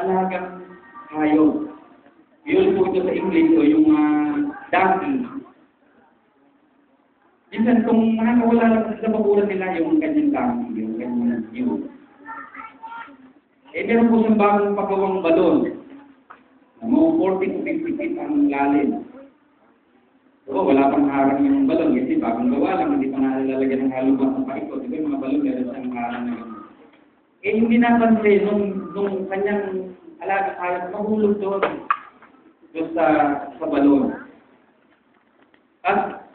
alagang hayop. Yun po ito sa English o yung donkey. Minsan kung nakakawala lang sa bakuran nila yung kanyang donkey, yung kanyang view. Meron po siyang bagong pagawang balon. Mga 40 to 50 feet ang lalim. So, wala pang harang yung balon kasi bagong gawa lang, hindi pa nalalagyan ng halumat ng paikot. Diba yung mga balon, meron siyang harang na gano'n. Hindi napansin nung kanyang alaga hayop, mahulog doon sa balon. At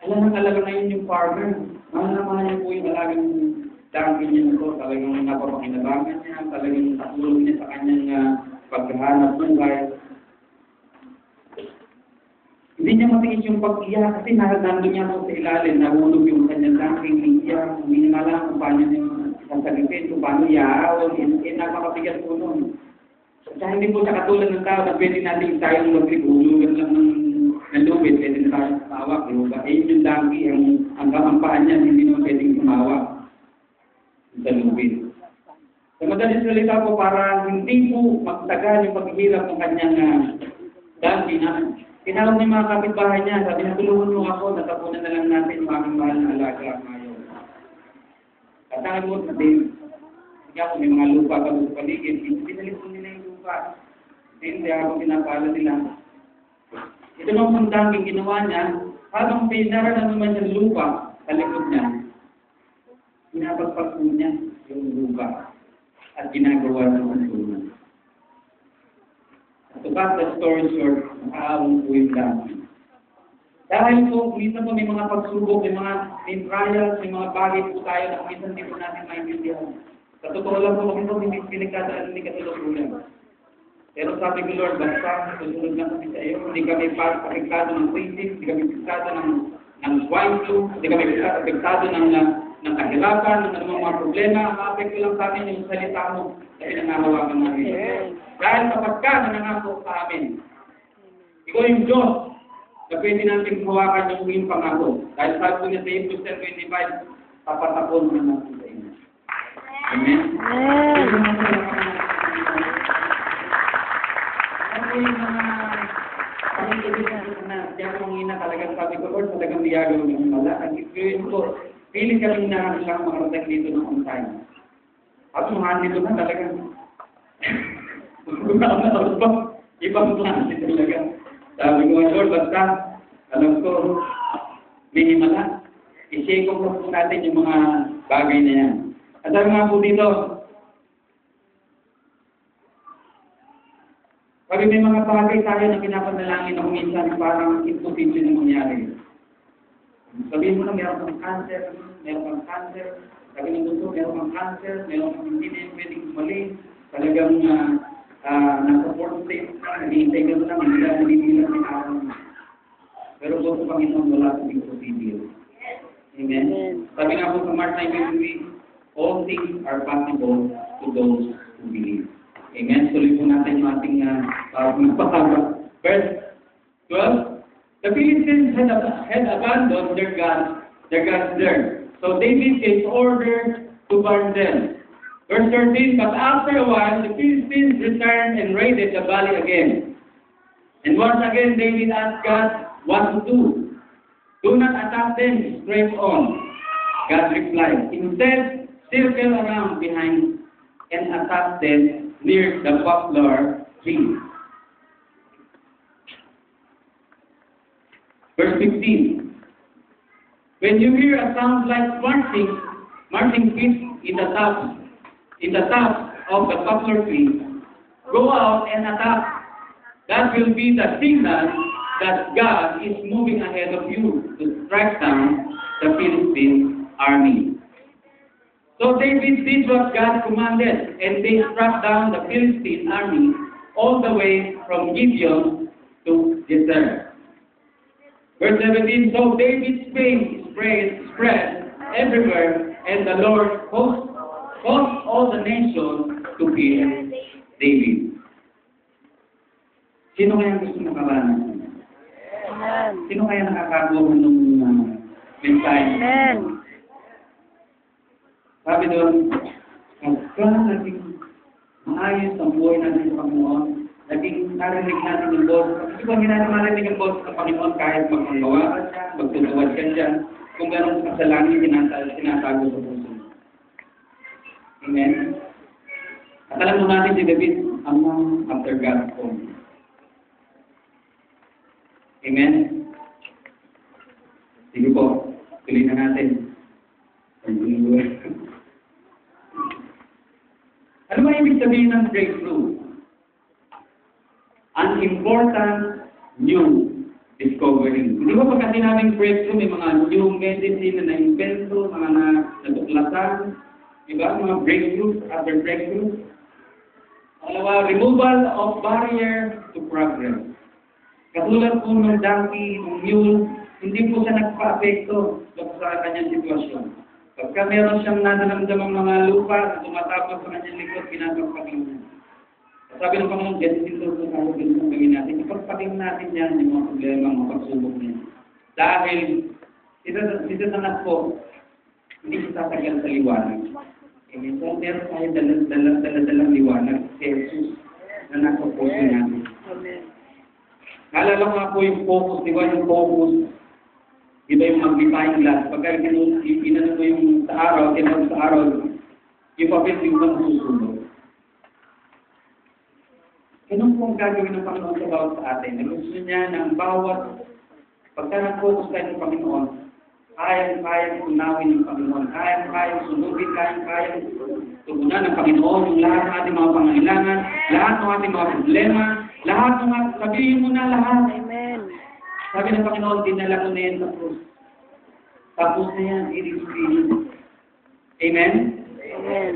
alam ng alaga na yun yung farmer. Mahal niya po yung alagang donkey niya ito. Talagang napapakinabangan niya, talagang natulong niya sa kanyang paghahanap buhay. Hindi niya matingin yung pag-iyak kasi nandun niya po sa ilalim, nahulog yung kanyang donkey, iiyak, hindi na malang kung paano niya sasagipin, kung paano iyaawon, napakabigat po nun. Kaya hindi po siya katulad ng tao na pwede natin tayong magribulugan lang ng lubid, pwede na tayong tumawak. Ayun yung donkey, ang paan niya, hindi naman pwedeng tumawak sa lubid. Sa madaling salita po, para hindi po magtagal yung paghihirap ng kanyang donkey na tinawag ng mga kapitbahay niya, sabi na tulungan mo ako, natapunan na lang natin yung aming mahal na alaga ngayon. At ang mo sabi, hindi ako may mga lupa ka sa paligid, pinalit mo nila yung lupa. Hindi ako pinapala nila. Ito nung pangdangking ginawa niya, habang pinara na naman yung lupa sa likod niya, pinapagpag po niya yung lupa at ginagawa ng pagsunan. To cut the story short, nakaawang po yung dami. Dahil po, minsan po may mga pagsubok, may trials, may mga bagay po tayo na minsan hindi po natin maintindihan. Sa totoo lang po, kami po hindi pinagkadaan, hindi katuluyan. Pero sabi ko, Lord, basta susunod lang kami sa iyo, hindi kami apektado ng crisis, hindi kami apektado ng swine flu, hindi kami apektado ng kahirapan, ng anumang mga problema, maapekto lang sa amin yung salita mo na pinangahawakan namin. Dahil kapag ka nanangako sa amin, ikaw yung Diyos na pwede natin hawakan yung iyong pangako. Dahil sabi ko niya sa Hebrews 10:25, tapatapon naman natin sa inyo. Amen? Ano yung mga pangingibig na diyan kong ina talagang sabi ko, Lord, talagang biyagaw ng mala. Ang experience ko, feeling kami na lang makarating dito ng on time. At sumahan dito na talagang ibang klase talaga. Sabi ko, Lord, basta, alam ko, may himala. I-shake ko po natin yung mga bagay na yan. At sabi nga po dito, sabi may mga bagay tayo na pinapanalangin na minsan parang imposible na mangyari. Sabihin mo na meron kang cancer, sabi ng gusto, meron kang cancer, meron kang hindi na pwedeng gumaling, talagang nasa fourth stage na, nag-iintay ka na lang, hindi lang may araw. Pero po sa Panginoon, wala sa imposible. Amen? Sabi nga po sa Mark 9:23, all things are possible to those who believe. Amen? Tuloy po natin yung ating magpapagod. Verse 12, the Philistines had abandoned their gods there. So David gave order to burn them. Verse 13, but after a while, the Philistines returned and raided the valley again. And once again, David asked God what to do. Do not attack them straight on. God replied, instead, circle around behind and attack them near the poplar tree. Verse 15, when you hear a sound like marching feet in the top of the poplar tree, go out and attack. That will be the signal that God is moving ahead of you to strike down the Philistine army. So David did what God commanded, and they struck down the Philistine army all the way from Gibeon to Gezer. Verse 17, so David's fame spread everywhere, and the Lord caused all the nations to fear David. Sino kaya gusto makaranas? Sino kaya nakakaguha ng mensahe? Sabi doon, pagka naging maayos ang buhay natin sa Panginoon. Naging narinig natin yung boses. Kasi kung hindi natin marinig ang boses ng Panginoon, kahit magmagawa ka siya, magtutuwad ka dyan, kung meron sa kasalanan, tinatago sa puso. Amen? At alam mo natin si David, among after God's own. Amen? Sige po, tuloy na natin. Ano ba ibig sabihin ng breakthrough? An important new discovery. Hindi ba pagka sinabing breakthrough, may mga new medicine na na-invento, mga natuklasan, diba? Mga breakthroughs after breakthroughs. Pangalawa, removal of barrier to progress. Katulad po ng donkey, ng mule, hindi po siya nagpa-apekto sa kanyang sitwasyon. Pagka meron siyang nadaramdamang mga lupa na tumatapos sa kanyang likod, pinapagpagin niya. Sabi ng Panginoon, ganito po tayo, ganito gawin natin. Ipagpagin natin yan yung mga problema, mga pagsubok niya. Dahil, si Satanas po, hindi siya tatagal sa liwanag. Amen. So, meron tayo dalang liwanag, si Jesus, na nasa puso natin. Amen. Naalala ko nga po yung focus, di ba yung focus? Iba yung magnifying glass. Pagka inano mo yung sa araw, tinawag sa araw, yung papel yung susunod. Ganun po ang gagawin ng Panginoon sa bawat sa atin. Gusto niya ng bawat, pagka nag-focus tayo ng Panginoon, kayang unawin ng Panginoon, kayang sunugin, kayang tugunan ng Panginoon yung lahat ng ating mga pangailangan, lahat ng ating mga problema, lahat ng ating, sabihin mo na lahat. Amen. Sabi ng Panginoon, dinala ko na yan sa krus. Tapos na yan, it is finished. Amen? Amen.